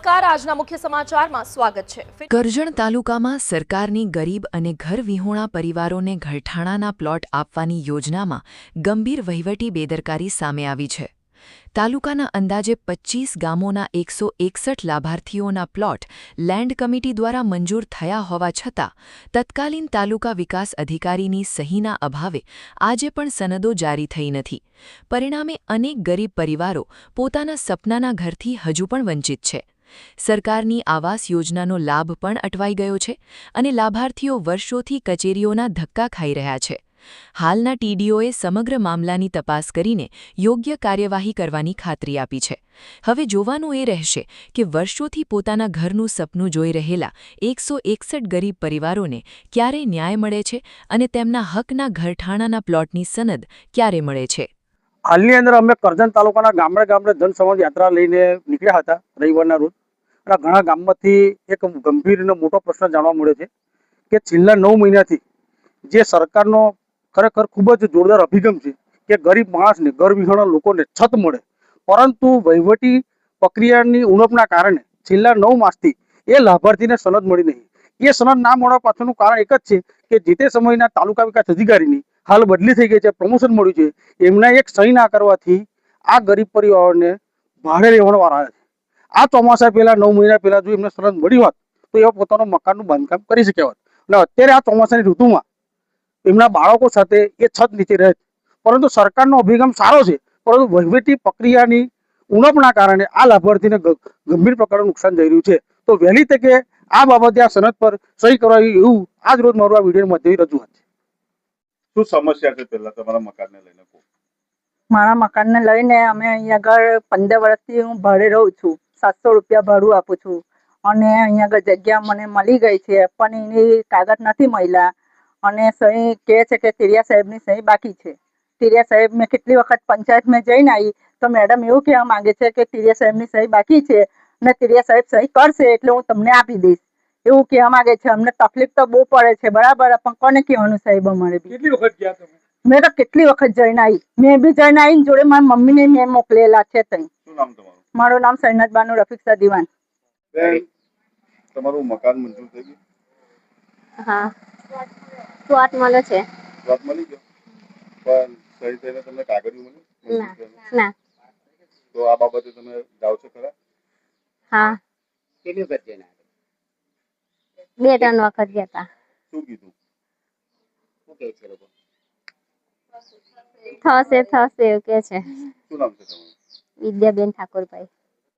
નમસ્કાર, આજના મુખ્ય સમાચારમાં સ્વાગત છે। કરજણ તાલુકામાં સરકારની ગરીબ અને ઘર વિહોણા પરિવારોને ઘરઠાણાના પ્લોટ આપવાની યોજનામાં ગંભીર વહીવટી બેદરકારી સામે આવી છે। તાલુકાના અંદાજે 25 ગામોના 161 લાભાર્થીઓના પ્લોટ લેન્ડ કમિટી દ્વારા મંજૂર થયા હોવા છતાં તત્કાલીન તાલુકા વિકાસ અધિકારીની સહીના અભાવે આજે પણ સનદો જારી થઈ નથી। પરિણામે અનેક ગરીબ પરિવારો પોતાના સપનાના ઘરથી હજુ પણ વંચિત છે। સરકારની આવાસ યોજનાનો લાભ પણ અટવાઈ ગયો છે અને લાભાર્થીઓ વર્ષોથી કચેરીઓના ધક્કા ખાઈ રહ્યા છે। હાલના ટીડીઓએ સમગ્ર મામલાની તપાસ કરીને યોગ્ય કાર્યવાહી કરવાની ખાતરી આપી છે। હવે જોવાનું એ રહેશે કે વર્ષોથી પોતાના ઘરનું સપનું જોઈ રહેલા 161 ગરીબ પરિવારોને ક્યારે ન્યાય મળે છે અને તેમના હકના ઘરઠાણાના પ્લોટની સનદ ક્યારે મળે છે। હાલની અંદર અમે કરજણ તાલુકાના ગામડે ગામડે જનસંવાદ યાત્રા લઈને નીકળ્યા હતા રવિવારના રોજ। અને ઘણા ગામમાંથી એક ગંભીર અને મોટો પ્રશ્ન જાણવા મળ્યો છે કે છેલ્લા 9 મહિનાથી જે સરકારનો ખરેખર ખૂબ જ જોરદાર અભિગમ છે કે ગરીબ માણસને ઘર વિહોણા લોકોને છત મળે, પરંતુ વહીવટી પ્રક્રિયાની ઉણપના કારણે છેલ્લા 9 માસથી એ લાભાર્થીને સનદ મળી નહીં। એ સનદ ના મળવા પાછળનું કારણ એક જ છે કે જે તે સમયના તાલુકા વિકાસ અધિકારીની હાલ બદલી થઈ ગઈ છે, પ્રમોશન મળ્યું છે, એમના એક સહી ના કરવાથી આ ગરીબ પરિવારોને ભાડે રહેવાનો વાર આવે છે। આ ચોમાસા પહેલા 9 મહિના પહેલા જો એમને સનદ મળી હોત તો એ પોતાનું મકાનનું બાંધકામ કરી શક્યા હોત અને અત્યારે આ ચોમાસાની ઋતુમાં એમના બાળકો સાથે એ છત નીચે રહે। પરંતુ સરકારનો અભિગમ સારો છે, પરંતુ વહીવટી પ્રક્રિયાની ઉણપના કારણે આ લાભાર્થીને ગંભીર પ્રકારનું નુકસાન થઈ રહ્યું છે। તો વહેલી તકે આ બાબતે આ સનદ પર સહી કરાવી એવું આજ રોજ મારું આ વિડીયો માધ્યમથી રજૂઆત છે। શું સમસ્યા છે પહેલા તમારા મકાનને લઈને? મારા મકાનને લઈને અમે અહીંયા આગળ 15 વર્ષથી હું ભાડે રહું છું। 700 રૂપિયા ભાડું આપું છું અને અહીંયા આગળ જગ્યા મને મળી ગઈ છે, પણ એની કાગળ નથી મળ્યા અને સહી કહે છે કે તિરિયા સાહેબની સહી બાકી છે। તિરિયા સાહેબ મેં કેટલી વખત પંચાયતમાં જઈને આવી તો મેડમ એવું કહેવા માંગે છે કે તિરિયા સાહેબની સહી બાકી છે અને તિરિયા સાહેબ સહી કરશે એટલે હું તમને આપી દઈશ, એવું કહેવા માંગે છે। અમને તકલીફ તો બહુ પડે છે, બરાબર, પણ કોને કહેવાનું સાહેબ? અમારે કેટલી વખત ગયા તમે? મેં તો કેટલી વખત જઈને આવી, મેં બી જઈને આવીને જોડે મારી મમ્મીને મેં મોકલેલા છે ત્યાં। શું નામ તમારું? મારું નામ સૈનત બાનુ રફીક દિવાન। બેન, તમારું મકાન મંજૂર થઈ ગયું? હા, સ્વાત મળે છે। સ્વાત મળી ગયો, પણ સહી થઈને તમને કાગળિયું મળ્યું? ના। તો આ બાબતે તમે જાઓ છો ખરા? હા, કેટલી વખત જઈને 2-3 વખત ગયા હતા। શું કીધું? શું કહે છે લોકો? થશે એવું કે છે। શું નામ છે તમારું? વિદ્યાબેન ઠાકોરભાઈ।